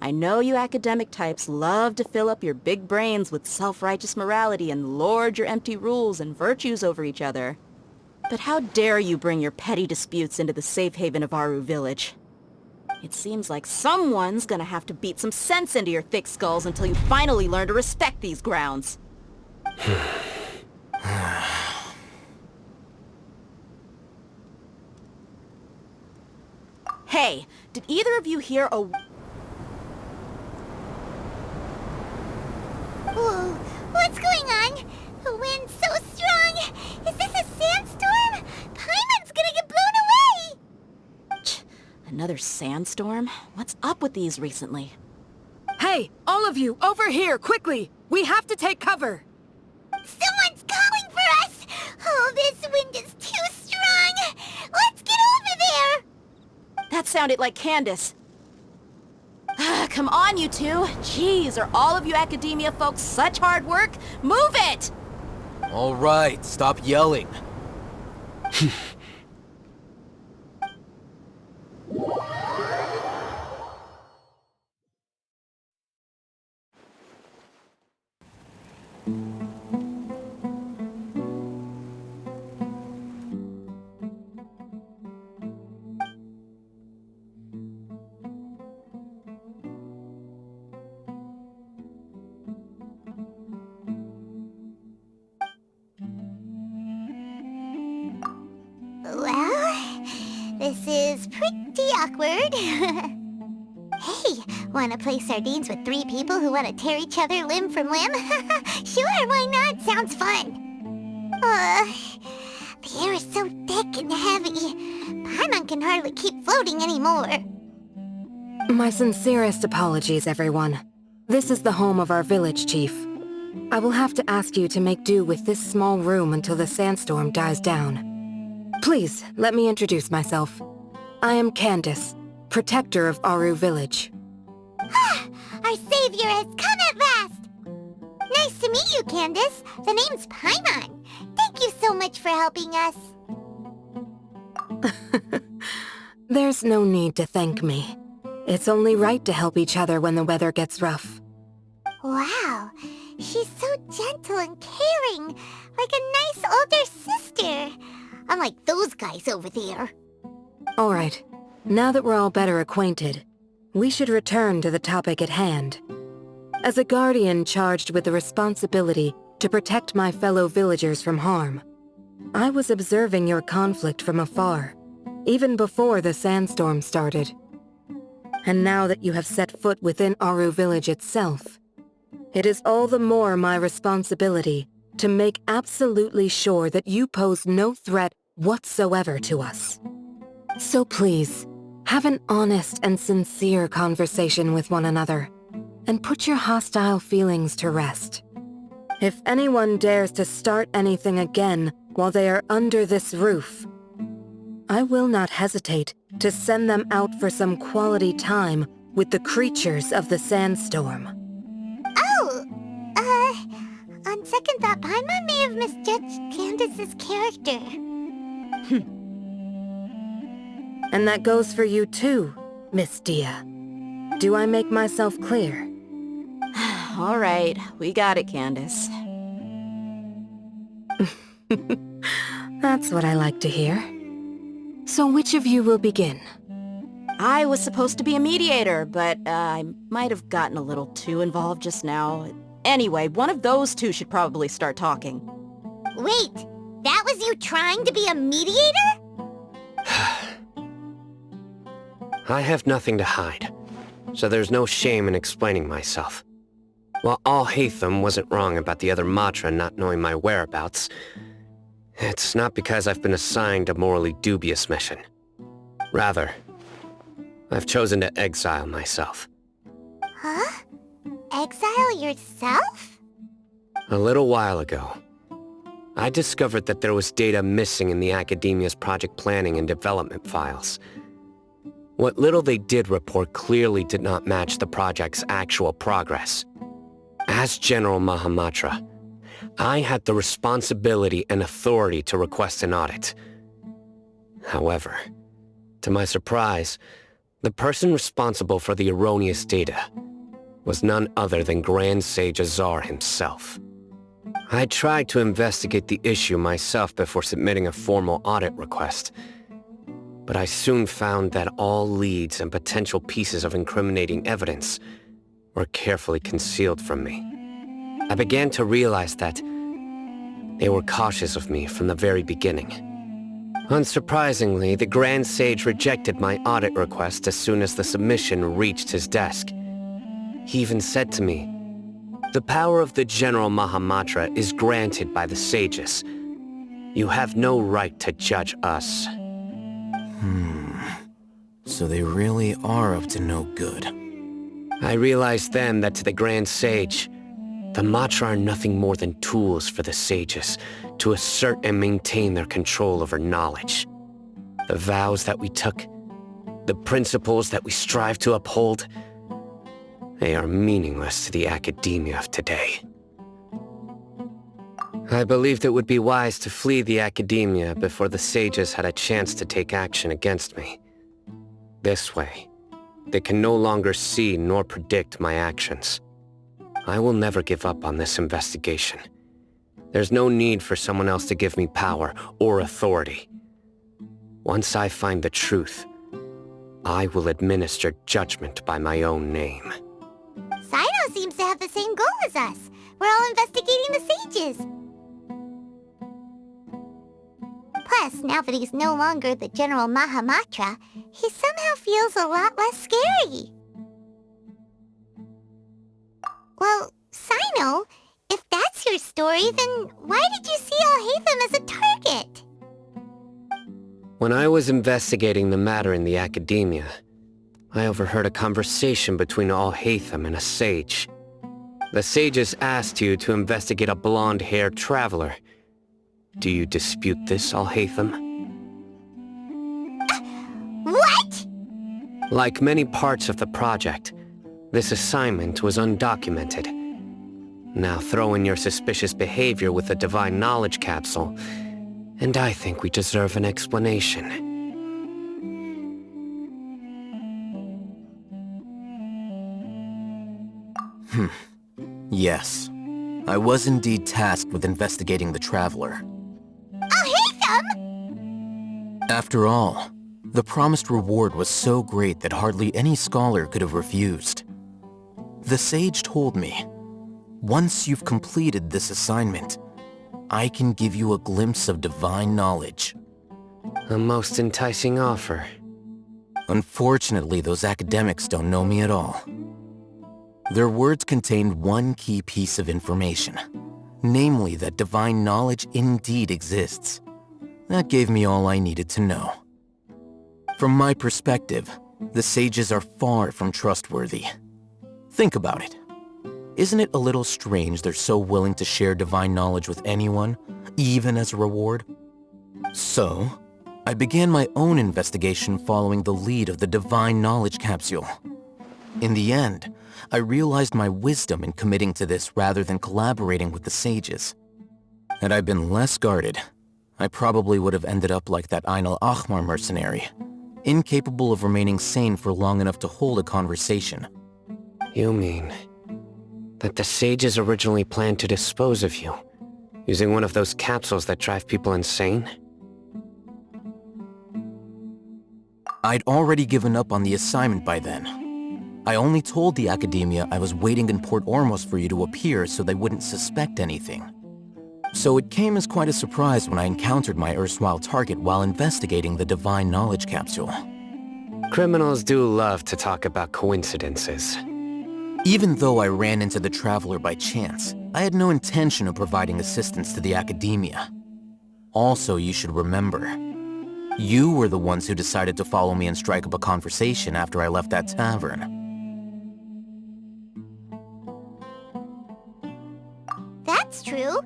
I know you academic types love to fill up your big brains with self-righteous morality and lord your empty rules and virtues over each other. But how dare you bring your petty disputes into the safe haven of Aru Village? It seems like someone's gonna have to beat some sense into your thick skulls until you finally learn to respect these grounds. Hey, did either of you hear a... Whoa, what's going on? The wind's so strong! Is this a sandstorm? Paimon's gonna get blown away! Another sandstorm? What's up with these recently? Hey, all of you, over here, quickly! We have to take cover! Someone's calling for us! Oh, this wind is too strong! Let's get over there! That sounded like Candace. Come on, you two. Jeez, are all of you academia folks such hard work? Move it! All right, stop yelling. Well, this is pretty awkward. Hey, wanna play sardines with 3 people who wanna tear each other limb from limb? Sure, why not? Sounds fun. The air is so thick and heavy. Paimon can hardly keep floating anymore. My sincerest apologies, everyone. This is the home of our village chief. I will have to ask you to make do with this small room until the sandstorm dies down. Please, let me introduce myself. I am Candace, protector of Aru Village. Our savior has come at last! Nice to meet you, Candace. The name's Paimon. Thank you so much for helping us. There's no need to thank me. It's only right to help each other when the weather gets rough. Wow, she's so gentle and caring, like a nice older sister. Unlike those guys over there. All right, now that we're all better acquainted, we should return to the topic at hand. As a guardian charged with the responsibility to protect my fellow villagers from harm, I was observing your conflict from afar, even before the sandstorm started. And now that you have set foot within Aru Village itself, it is all the more my responsibility to make absolutely sure that you pose no threat whatsoever to us. So please, have an honest and sincere conversation with one another, and put your hostile feelings to rest. If anyone dares to start anything again while they are under this roof, I will not hesitate to send them out for some quality time with the creatures of the sandstorm. On second thought, Paimon may have misjudged Candace's character. And that goes for you too, Miss Dia. Do I make myself clear? All right, we got it, Candace. That's what I like to hear. So which of you will begin? I was supposed to be a mediator, but I might have gotten a little too involved just now. Anyway, one of those two should probably start talking. Wait, that was you trying to be a mediator? I have nothing to hide, so there's no shame in explaining myself. While Al-Haytham wasn't wrong about the other Matra not knowing my whereabouts, it's not because I've been assigned a morally dubious mission. Rather, I've chosen to exile myself. Huh? Exile yourself? A little while ago, I discovered that there was data missing in the Academia's project planning and development files. What little they did report clearly did not match the project's actual progress. As General Mahamatra, I had the responsibility and authority to request an audit. However, to my surprise, The person responsible for the erroneous data was none other than Grand Sage Azar himself. I tried to investigate the issue myself before submitting a formal audit request, but I soon found that all leads and potential pieces of incriminating evidence were carefully concealed from me. I began to realize that they were cautious of me from the very beginning. Unsurprisingly, the Grand Sage rejected my audit request as soon as the submission reached his desk. He even said to me, "The power of the General Mahamatra is granted by the sages. You have no right to judge us." So they really are up to no good. I realized then that to the Grand Sage, the Matra are nothing more than tools for the sages to assert and maintain their control over knowledge. The vows that we took, the principles that we strive to uphold, they are meaningless to the academia of today. I believed it would be wise to flee the academia before the sages had a chance to take action against me. This way, they can no longer see nor predict my actions. I will never give up on this investigation. There's no need for someone else to give me power or authority. Once I find the truth, I will administer judgment by my own name. Sino seems to have the same goal as us. We're all investigating the sages. Plus, now that he's no longer the General Mahamatra, he somehow feels a lot less scary. Well, Sino, if that's your story, then why did you see Alhaitham as a target? When I was investigating the matter in the academia, I overheard a conversation between Alhaitham and a sage. The sages asked you to investigate a blonde-haired traveler. Do you dispute this, Alhaitham? What? Like many parts of the project, this assignment was undocumented. Now throw in your suspicious behavior with the Divine Knowledge Capsule, and I think we deserve an explanation. Yes. I was indeed tasked with investigating the Traveler. Alhaitham! After all, the promised reward was so great that hardly any scholar could have refused. The sage told me, once you've completed this assignment, I can give you a glimpse of divine knowledge. A most enticing offer. Unfortunately, those academics don't know me at all. Their words contained one key piece of information, namely that divine knowledge indeed exists. That gave me all I needed to know. From my perspective, the sages are far from trustworthy. Think about it. Isn't it a little strange they're so willing to share divine knowledge with anyone, even as a reward? So, I began my own investigation following the lead of the Divine Knowledge Capsule. In the end, I realized my wisdom in committing to this rather than collaborating with the sages. Had I been less guarded, I probably would have ended up like that Ain al-Ahmar mercenary, incapable of remaining sane for long enough to hold a conversation. You mean that the sages originally planned to dispose of you, using one of those capsules that drive people insane? I'd already given up on the assignment by then. I only told the academia I was waiting in Port Ormos for you to appear so they wouldn't suspect anything. So it came as quite a surprise when I encountered my erstwhile target while investigating the Divine Knowledge Capsule. Criminals do love to talk about coincidences. Even though I ran into the Traveler by chance, I had no intention of providing assistance to the academia. Also, you should remember, you were the ones who decided to follow me and strike up a conversation after I left that tavern. That's true.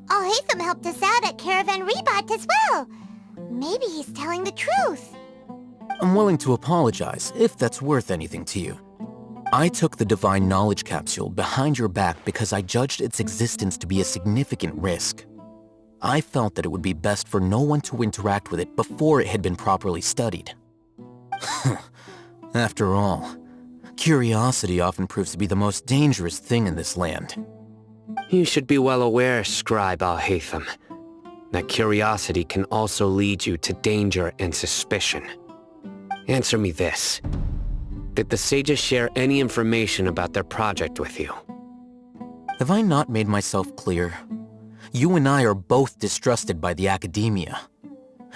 Alhaitham helped us out at Caravan Rebat as well. Maybe he's telling the truth. I'm willing to apologize, if that's worth anything to you. I took the Divine Knowledge Capsule behind your back because I judged its existence to be a significant risk. I felt that it would be best for no one to interact with it before it had been properly studied. After all, curiosity often proves to be the most dangerous thing in this land. You should be well aware, Scribe Al-Haytham, that curiosity can also lead you to danger and suspicion. Answer me this. Did the sages share any information about their project with you? Have I not made myself clear? You and I are both distrusted by the academia.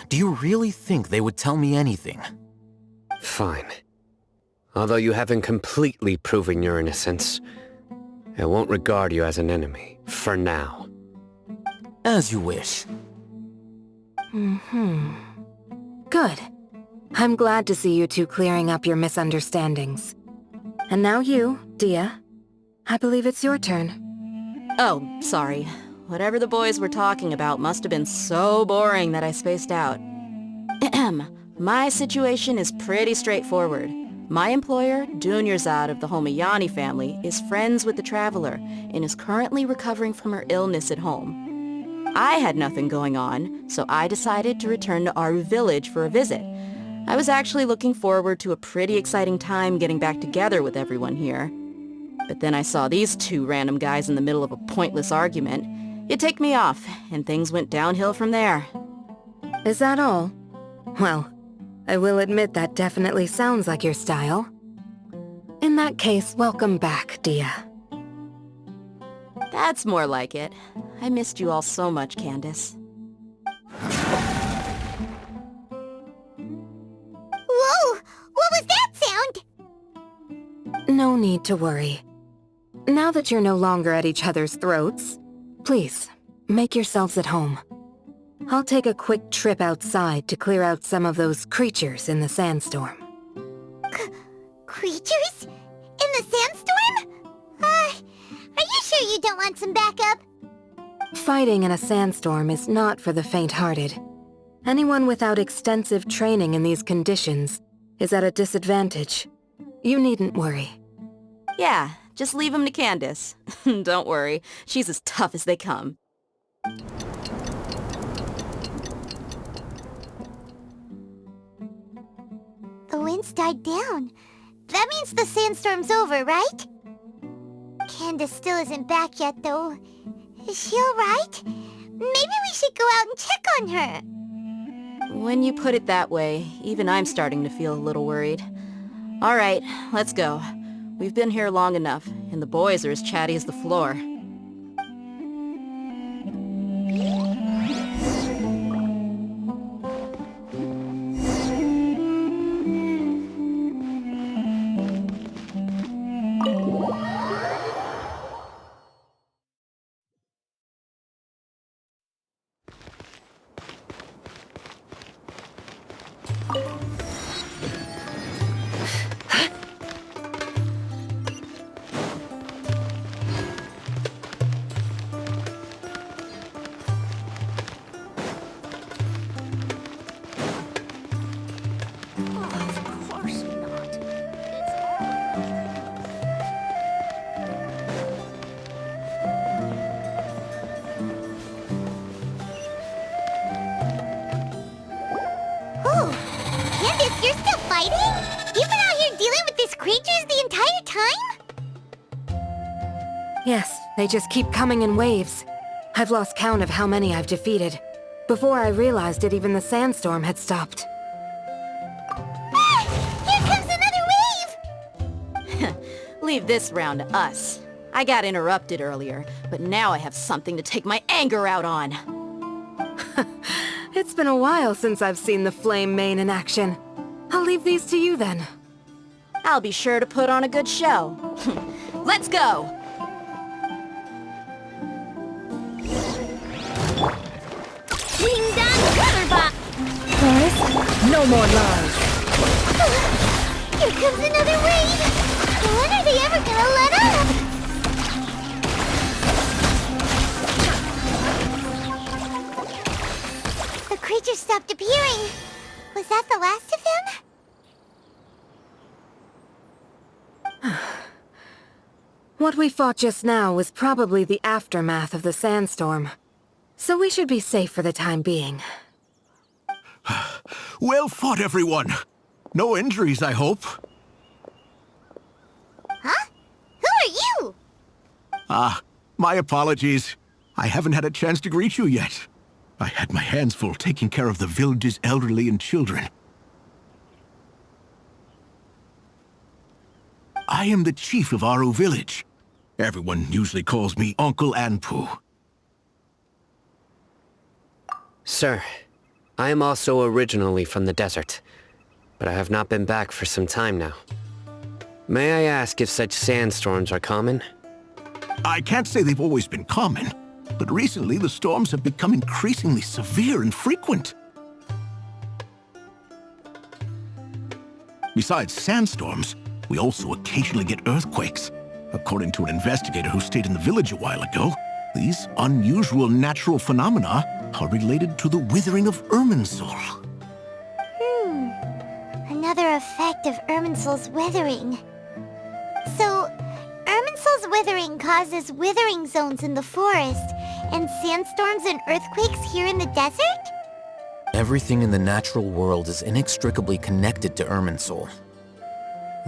Do you really think they would tell me anything? Fine. Although you haven't completely proven your innocence, I won't regard you as an enemy, for now. As you wish. Good. I'm glad to see you two clearing up your misunderstandings. And now you, Dia. I believe it's your turn. Oh, sorry. Whatever the boys were talking about must have been so boring that I spaced out. My situation is pretty straightforward. My employer, Dunyarzad of the Homayani family, is friends with the Traveler and is currently recovering from her illness at home. I had nothing going on, so I decided to return to Aru village for a visit. I was actually looking forward to a pretty exciting time getting back together with everyone here. But then I saw these two random guys in the middle of a pointless argument. It ticked me off, and things went downhill from there. Is that all? Well, I will admit that definitely sounds like your style. In that case, welcome back, Dia. That's more like it. I missed you all so much, Candace. Whoa! What was that sound? No need to worry. Now that you're no longer at each other's throats, please, make yourselves at home. I'll take a quick trip outside to clear out some of those creatures in the sandstorm. Creatures? In the sandstorm? Are you sure you don't want some backup? Fighting in a sandstorm is not for the faint-hearted. Anyone without extensive training in these conditions is at a disadvantage. You needn't worry. Yeah, just leave him to Candace. Don't worry, she's as tough as they come. The wind's died down. That means the sandstorm's over, right? Candace still isn't back yet, though. Is she alright? Maybe we should go out and check on her. When you put it that way, even I'm starting to feel a little worried. All right, let's go. We've been here long enough, and the boys are as chatty as the floor. Candace, you're still fighting? You've been out here dealing with these creatures the entire time? Yes, they just keep coming in waves. I've lost count of how many I've defeated. Before I realized it, even the sandstorm had stopped. Ah! Here comes another wave! Leave this round to us. I got interrupted earlier, but now I have something to take my anger out on. It's been a while since I've seen the Flame Mane in action. I'll leave these to you then. I'll be sure to put on a good show. Let's go! Ding dong coverbot! No more lies. Here comes another wave! When are they ever gonna let up? The creatures stopped appearing. Was that the last of them? What we fought just now was probably the aftermath of the sandstorm. So we should be safe for the time being. Well fought, everyone. No injuries, I hope. My apologies. I haven't had a chance to greet you yet. I had my hands full taking care of the village's elderly and children. I am the chief of Aru village. Everyone usually calls me Uncle Anpu. Sir, I am also originally from the desert, but I have not been back for some time now. May I ask if such sandstorms are common? I can't say they've always been common, but recently the storms have become increasingly severe and frequent. Besides sandstorms, we also occasionally get earthquakes. According to an investigator who stayed in the village a while ago, these unusual natural phenomena are related to the withering of Irminsul. Another effect of Irminsul's withering. So, Irminsul's withering causes withering zones in the forest, and sandstorms and earthquakes here in the desert? Everything in the natural world is inextricably connected to Irminsul.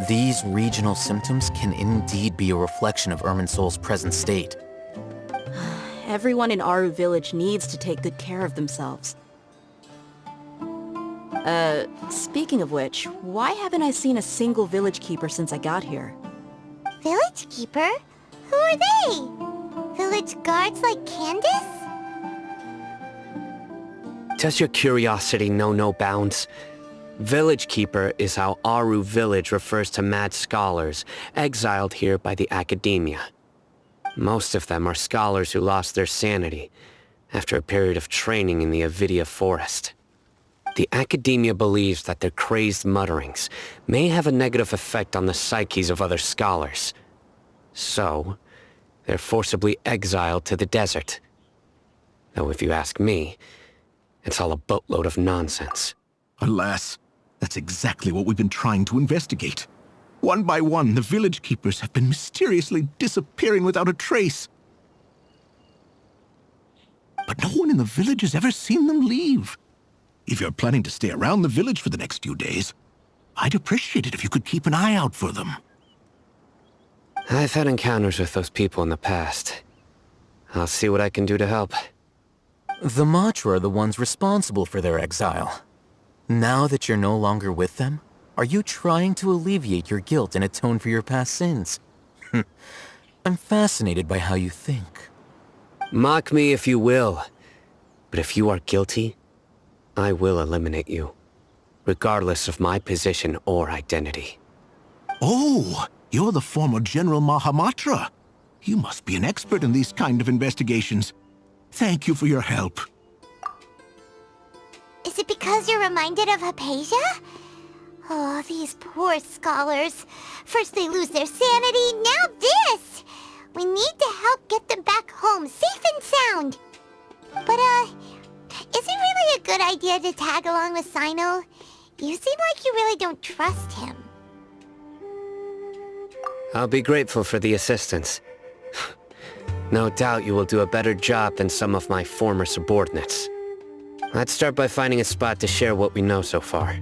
These regional symptoms can indeed be a reflection of Irminsul's present state. Everyone in Aru village needs to take good care of themselves. Speaking of which, why haven't I seen a single village keeper since I got here? Village keeper? Who are they? Village guards like Candace? Does your curiosity know no bounds? Village Keeper is how Aru village refers to mad scholars exiled here by the academia. Most of them are scholars who lost their sanity after a period of training in the Avidia forest. The academia believes that their crazed mutterings may have a negative effect on the psyches of other scholars. So, they're forcibly exiled to the desert. Though if you ask me, it's all a boatload of nonsense. Alas, that's exactly what we've been trying to investigate. One by one, the village keepers have been mysteriously disappearing without a trace. But no one in the village has ever seen them leave. If you're planning to stay around the village for the next few days, I'd appreciate it if you could keep an eye out for them. I've had encounters with those people in the past. I'll see what I can do to help. The Matra are the ones responsible for their exile. Now that you're no longer with them, are you trying to alleviate your guilt and atone for your past sins? I'm fascinated by how you think. Mock me if you will, but if you are guilty, I will eliminate you, regardless of my position or identity. Oh, you're the former General Mahamatra. You must be an expert in these kind of investigations. Thank you for your help. Is it because you're reminded of Hypatia? Oh, these poor scholars. First they lose their sanity, now this! We need to help get them back home, safe and sound. But, is it really a good idea to tag along with Sino? You seem like you really don't trust him. I'll be grateful for the assistance. No doubt you will do a better job than some of my former subordinates. Let's start by finding a spot to share what we know so far.